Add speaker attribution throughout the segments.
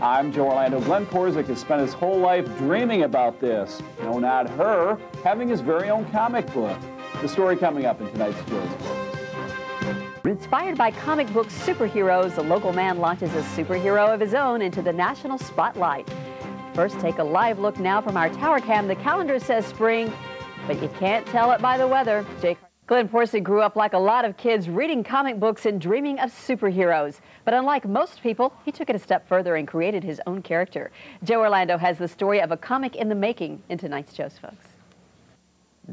Speaker 1: I'm Joe Orlando. Glenn Porzig has spent his whole life dreaming about this. No, not her, having his very own comic book. The story coming up in tonight's Joe's Books.
Speaker 2: Inspired by comic book superheroes, a local man launches a superhero of his own into the national spotlight. First, take a live look now from our tower cam. The calendar says spring, but you can't tell it by the weather. Glenn Porzig grew up like a lot of kids, reading comic books and dreaming of superheroes. But unlike most people, he took it a step further and created his own character. Joe Orlando has the story of a comic in the making in tonight's Joe's Folks.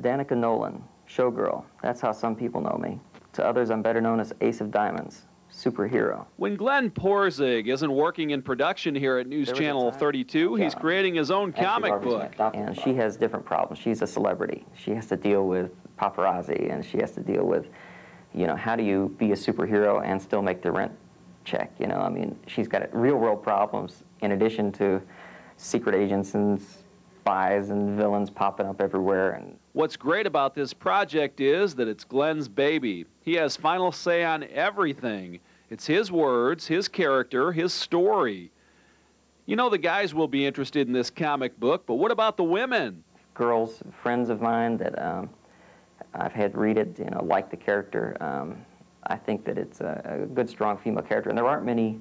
Speaker 3: Danica Nolan, showgirl. That's how some people know me. To others, I'm better known as Ace of Diamonds, superhero.
Speaker 4: When Glenn Porzig isn't working in production here at News Channel 32, he's creating his own comic book.
Speaker 3: And she has different problems. She's a celebrity. She has to deal with paparazzi, and she has to deal with, you know, how do you be a superhero and still make the rent check, you know? I mean, she's got real world problems in addition to secret agents and spies and villains popping up everywhere. And
Speaker 4: what's great about this project is that it's Glenn's baby. He has final say on everything. It's his words, his character, his story. You know, the guys will be interested in this comic book, but what about the women?
Speaker 3: Girls, friends of mine that I've had read it, you know, like the character. I think that it's a good, strong female character, and there aren't many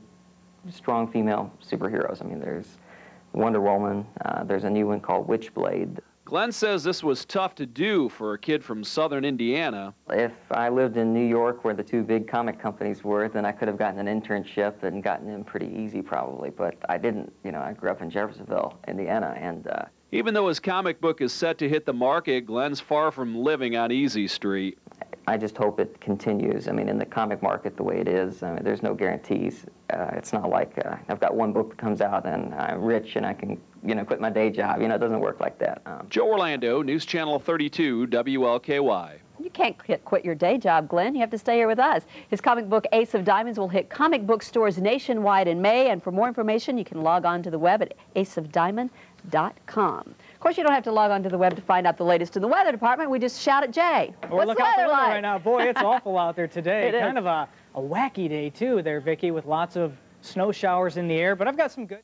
Speaker 3: strong female superheroes. I mean, there's Wonder Woman, there's a new one called Witchblade.
Speaker 4: Glenn says this was tough to do for a kid from southern Indiana.
Speaker 3: If I lived in New York where the two big comic companies were, then I could have gotten an internship and gotten in pretty easy probably, but I didn't. You know, I grew up in Jeffersonville, Indiana, and
Speaker 4: even though his comic book is set to hit the market, Glenn's far from living on Easy Street.
Speaker 3: I just hope it continues. I mean, in the comic market the way it is, I mean, there's no guarantees. It's not like I've got one book that comes out and I'm rich and I can, you know, quit my day job. You know, it doesn't work like that.
Speaker 4: Joe Orlando, News Channel 32, WLKY.
Speaker 2: You can't quit your day job, Glenn. You have to stay here with us. His comic book, Ace of Diamonds, will hit comic book stores nationwide in May. And for more information, you can log on to the web at aceofdiamond.com. Of course, you don't have to log on to the web to find out the latest in the weather department. We just shout at Jay.
Speaker 5: We're looking out the window right now. Boy, it's awful out there today.
Speaker 2: It is.
Speaker 5: Kind of a wacky day, too, there, Vicki, with lots of snow showers in the air. But I've got some good...